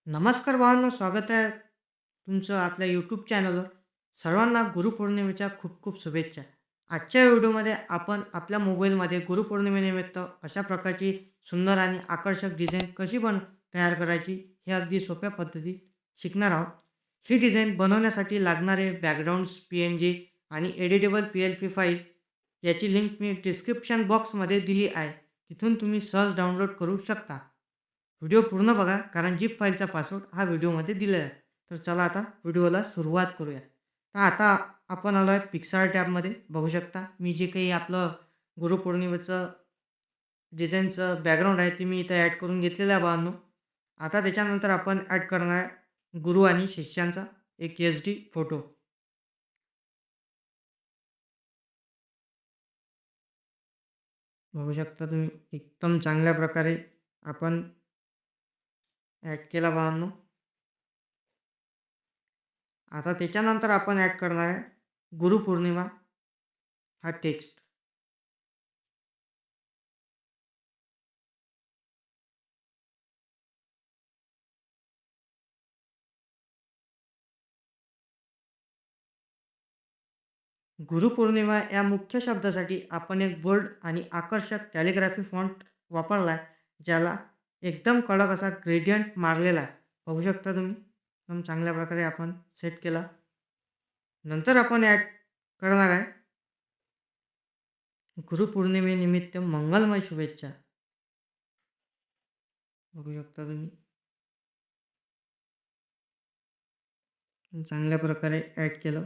नमस्कार भावांनो, स्वागत आहे तुमचं आपल्या यूट्यूब चॅनलवर. सर्वांना गुरुपौर्णिमेच्या खूप खूप शुभेच्छा. आजच्या व्हिडिओमध्ये आपण आपल्या मोबाईलमध्ये गुरुपौर्णिमेनिमित्त अशा प्रकारची सुंदर आणि आकर्षक डिझाईन कशी तयार करायची हे अगदी सोप्या पद्धतीत शिकणार आहोत. ही डिझाईन बनवण्यासाठी लागणारे बॅकग्राऊंड्स, PNG आणि एडिटेबल PLP फाईल याची लिंक मी डिस्क्रिप्शन बॉक्समध्ये दिली आहे. तिथून तुम्ही सहज डाउनलोड करू शकता. व्हिडिओ पूर्ण बघा कारण झिप फाईलचा पासवर्ड हा व्हिडिओमध्ये दिलेला आहे. तर चला आता व्हिडिओला सुरुवात करूया. तर आता आपण आलो आहे पिक्सार टॅबमध्ये. बघू शकता मी जे काही आपलं गुरुपौर्णिमेचं डिझाईनचं बॅकग्राऊंड आहे ते मी इथं ॲड करून घेतलेलं आहे बाळांनो. आता त्याच्यानंतर आपण ॲड करणार आहे गुरु आणि शिष्यांचा एक SD फोटो. बघू शकता तुम्ही एकदम चांगल्या प्रकारे आपण ॲड केला बाळांनो. आता त्याच्यानंतर आपण ॲड करणार आहे गुरुपौर्णिमा हा टेक्स्ट. गुरुपौर्णिमा या मुख्य शब्दासाठी आपण एक बोल्ड आणि आकर्षक कॅलिग्राफी फॉन्ट वापरला आहे, ज्याला एकदम कडक असा ग्रेडियंट मारलेला आहे. बघू शकता तुम्ही एकदम चांगल्या प्रकारे आपण सेट केला. नंतर आपण ॲड करणार आहे गुरुपौर्णिमेनिमित्त मंगलमय शुभेच्छा. बघू शकता तुम्ही चांगल्या प्रकारे ॲड केलं.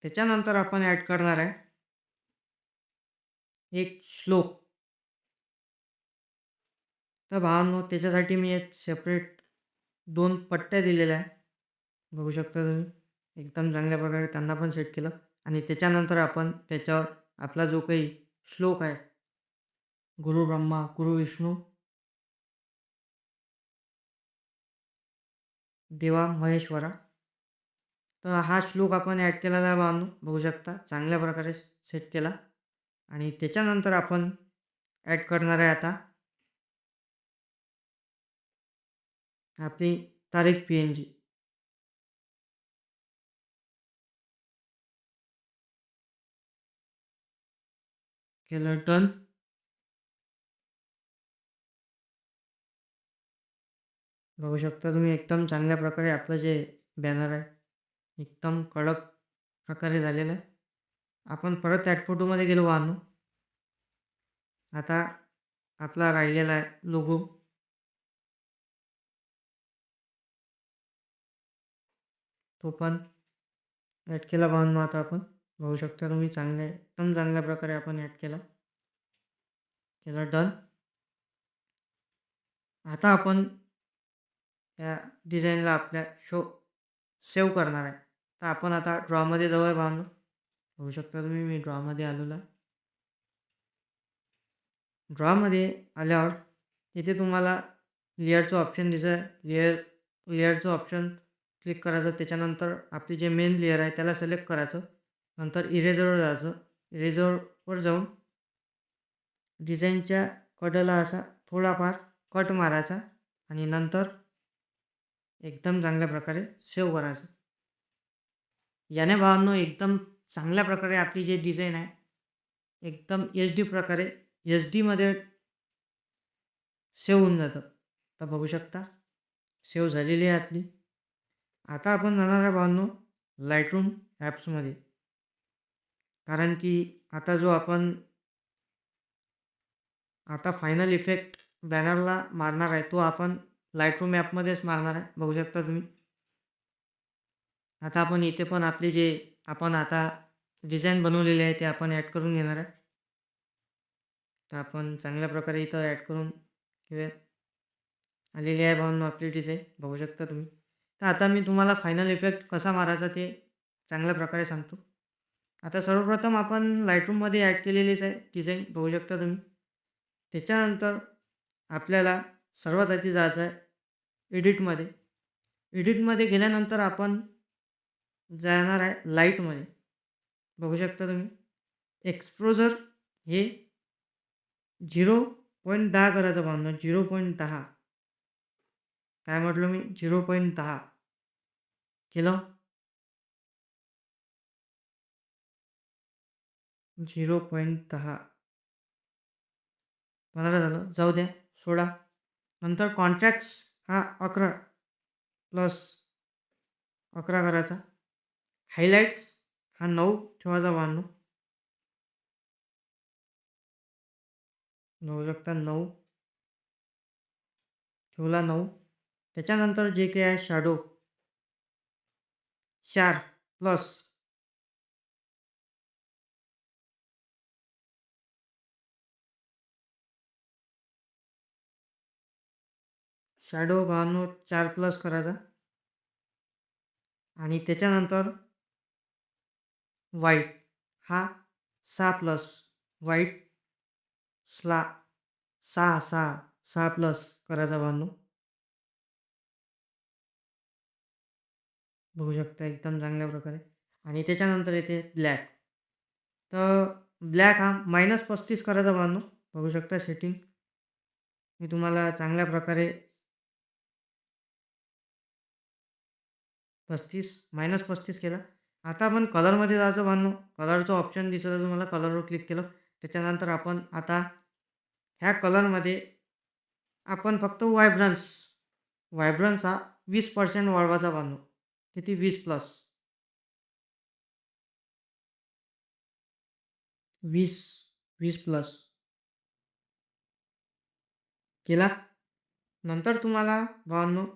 त्याच्यानंतर आपण ॲड करणार आहे एक श्लोक. तर भावांनो त्याच्यासाठी मी एक सेपरेट 2 पट्ट्या दिलेल्या आहे. बघू शकता तुम्ही एकदम चांगल्या प्रकारे त्यांना पण सेट केलं आणि त्याच्यानंतर आपण त्याच्यावर आपला जो काही श्लोक आहे, गुरु ब्रह्मा गुरु विष्णू देवा महेश्वरा, तर हा श्लोक आपण ॲड केलेला आहे बांधून. बघू शकता चांगल्या प्रकारे सेट केला. आणि त्याच्यानंतर आपण ॲड करणार आहे आता आपली तारीख PNG. केलं डन. बघू शकता तुम्ही एकदम चांगल्या प्रकारे आपलं जे बॅनर आहे एकदम कडक प्रकारे झालेलं आहे. आपण परत ॲड फोटोमध्ये गेलो वाहनो. आता आपला राहिलेला आहे लोगो. तो पण ॲड केला भावांनो. आता आपण बघू शकता तुम्ही एकदम चांगल्या प्रकारे आपण ॲड केला डन. आता आपण या डिझाईनला आपल्या सेव्ह करणार आहे. तर आपण आता ड्रॉमध्ये जाऊया भावांनो. बघू शकता तुम्ही मी ड्रॉमध्ये आलेलो आहे. ड्रॉमध्ये आल्यावर इथे तुम्हाला लेअरचं ऑप्शन दिसत आहे. लेअरचं ऑप्शन क्लिक करायचं. त्याच्यानंतर आपली जे मेन लेअर आहे त्याला सिलेक्ट करायचं. नंतर इरेजरवर जायचं. इरेजरवर जाऊन डिझाईनच्या कडेला असा थोडाफार कट मारायचा आणि नंतर एकदम चांगल्या प्रकारे सेव्ह करायचं. याने भावांनो एकदम चांगल्या प्रकारे आपली जी डिझाईन आहे एकदम HD प्रकारे HDमध्ये सेव्ह होऊन जातं. तर बघू शकता सेव्ह झालेली आहे आपली. आता आपण जाणार आहे भावांनो लाईटरूम ॲप्समध्ये. कारण की आता जो आपण आता फायनल इफेक्ट बॅनरला मारणार आहे तो आपण लाईटरूम ॲपमध्येच मारणार आहे. बघू शकता तुम्ही. आता आपण इथे पण आपले जे आपण आता डिझाईन बनवलेले आहे ते आपण ॲड करून घेणार आहे. तर आपण चांगल्या प्रकारे इथं ॲड करून घेऊया. आलेली आहे भावांनो आपली डिझाईन. बघू शकता तुम्ही. तर आता मी तुम्हाला फायनल इफेक्ट कसा मारायचा ते चांगल्या प्रकारे सांगतो. आता सर्वप्रथम आपण लाईटरूममध्ये ॲड केलेलीच आहे डिझाईन. बघू शकता तुम्ही. त्याच्यानंतर आपल्याला सर्वात आधी जायचं आहे एडिटमध्ये. एडिटमध्ये गेल्यानंतर आपण जाणार आहे लाईटमध्ये. बघू शकता तुम्ही. एक्सपोजर हे 0.10 करायचं भावना 0.10. काय म्हटलं मी 0.10 केलं. 0.10 15 झालं, जाऊ द्या, सोडा. नंतर कॉन्ट्रॅक्ट्स हा 11 प्लस 11 करायचा. हायलाइट्स हा 9 ठेवायचा 92. 9 शकता 9 ठेवला 9. त्याच्यानंतर जे काही आहे शॅडो 4 प्लस शॅडो 92 4 प्लस करायचा. आणि त्याच्यानंतर व्हाईट हा 6 प्लस व्हाईट 6 प्लस करायचा 92. बघू शकता एकदम चांगल्या प्रकारे. आणि त्याच्यानंतर येते ब्लॅक. तर ब्लॅक हा -35 करायचा 92. बघू शकता सेटिंग मी तुम्हाला चांगल्या प्रकारे 35 केला. आता आपण कलरमध्ये जायचं 92. कलरचं ऑप्शन दिसलं तुम्हाला, कलरवर क्लिक केलं. त्याच्यानंतर आपण आता ह्या कलरमध्ये आपण फक्त व्हायब्रन्स हा 20% वाढवायचा 92. किती 20 प्लस 20 प्लस केला. नंतर तुम्हाला 92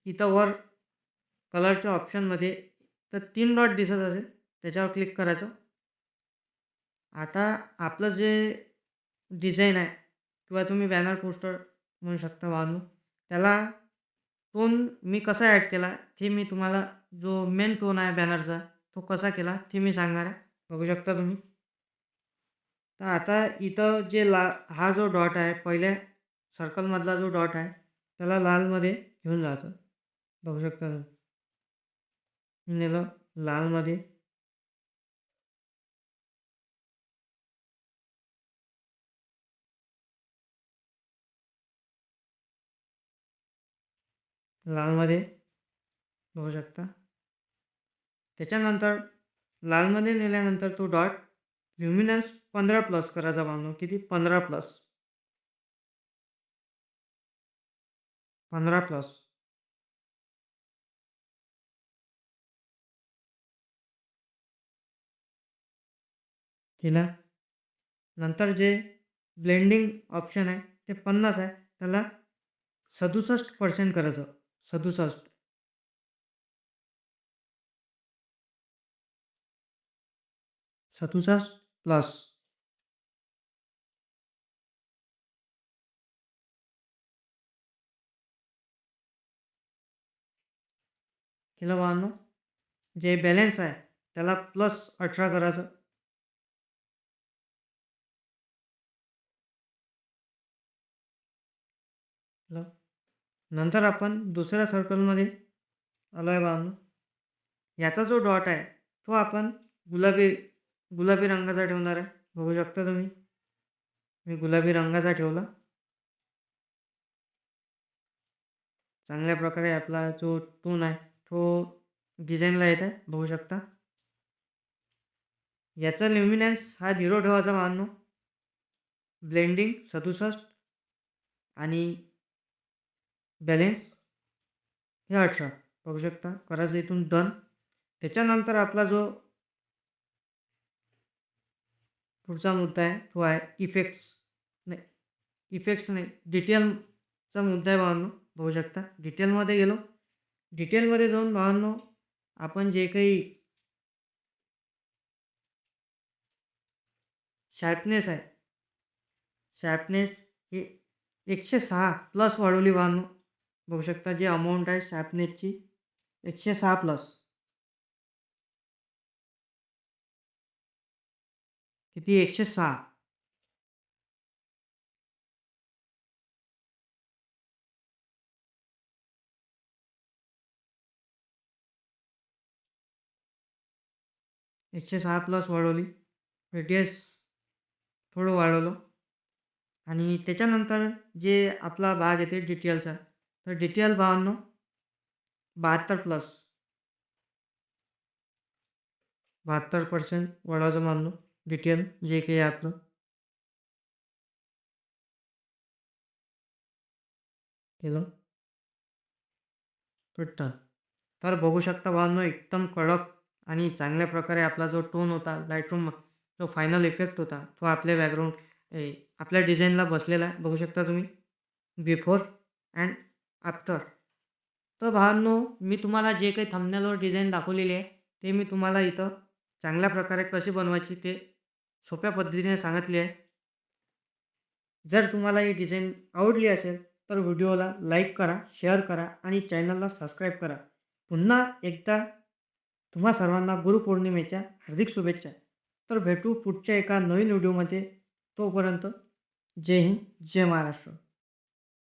इथं वर कलरच्या ऑप्शनमध्ये तर 3 डॉट दिसत असेल, त्याच्यावर क्लिक करायचं. आता आपलं जे डिझाईन आहे किंवा तुम्ही बॅनर पोस्टर म्हणू शकता 92, त्याला टोन मी कसा ॲड केला ते मी तुम्हाला, जो मेन टोन आहे बॅनरचा तो कसा केला ते मी सांगणार आहे. बघू शकता तुम्ही. तर आता इथं जे हा जो डॉट आहे पहिल्या सर्कलमधला जो डॉट आहे त्याला लालमध्ये घेऊन जायचं. बघू शकता तुम्ही. मी नेलं लालमध्ये. लालमध्ये बघू शकता. त्याच्यानंतर लालमध्ये नेल्यानंतर तो डॉट ल्युमिनन्स 15 प्लस करायचा बांधून. किती 15 प्लस 15 प्लस केला. नंतर जे ब्लेंडिंग ऑप्शन आहे ते 50 आहे, त्याला 67% करायचं. 67 प्लस केलं 92. जे बॅलेन्स आहे त्याला +18 करायचं. नंतर आपण दुसऱ्या सर्कलमध्ये आलो आहे 92. याचा जो डॉट आहे तो आपण गुलाबी रंगाचा ठेवणार आहे. बघू शकता तुम्ही. मी गुलाबी रंगाचा ठेवला. चांगल्या प्रकारे आपला जो टोन आहे तो डिझाईनला येत आहे. बघू शकता. याचा ल्युमिनन्स हा 0 ठेवायचा 92. ब्लेंडिंग 67 आणि बॅलेन्स हे 18. बघू शकता. करायचं इथून डन. त्याच्यानंतर आपला जो पुढचा मुद्दा आहे तो आहे इफेक्ट्स नाही डिटेलचा मुद्दा आहे भावांनो. बघू शकता. डिटेलमध्ये गेलो. डिटेलमध्ये जाऊन भावांनो आपण जे काही शार्पनेस आहे, शार्पनेस हे 106 प्लस वाढवली भावांनो. बघू शकता जी अमाऊंट आहे शार्पनेसची 106 प्लस. किती 106. +106 वाढवली. रेडियस थोडं वाढवलं. आणि त्याच्यानंतर जे आपला भाग येते डी-टी-एलचा, तर डी-टी-एल भावांनो 72+ 72% वडाचं मानलो डी-टी-एल जे काही आहे आपलं केलं टन. तर बघू शकता भावांनो एकदम कडक आणि चांगल्या प्रकारे आपला जो टोन होता लाईटरूम जो फायनल इफेक्ट होता तो आपल्या आपल्या डिझाईनला बसलेला आहे. बघू शकता तुम्ही बिफोर अँड आफ्टर. तर भावांनो मी तुम्हाला जे काही थंबनेलवर डिझाईन दाखवलेली आहे ते मी तुम्हाला इथं चांगल्या प्रकारे कशी बनवायची ते सोप्या पद्धतीने सांगितले आहे. जर तुम्हाला ही डिझाईन आवडली असेल तर व्हिडिओला लाईक करा, शेअर करा आणि चॅनलला सबस्क्राईब करा. पुन्हा एकदा तुम्हा सर्वांना गुरुपौर्णिमेच्या हार्दिक शुभेच्छा. तर भेटू पुढच्या एका नवीन व्हिडिओमध्ये. तोपर्यंत जय हिंद, जय महाराष्ट्र.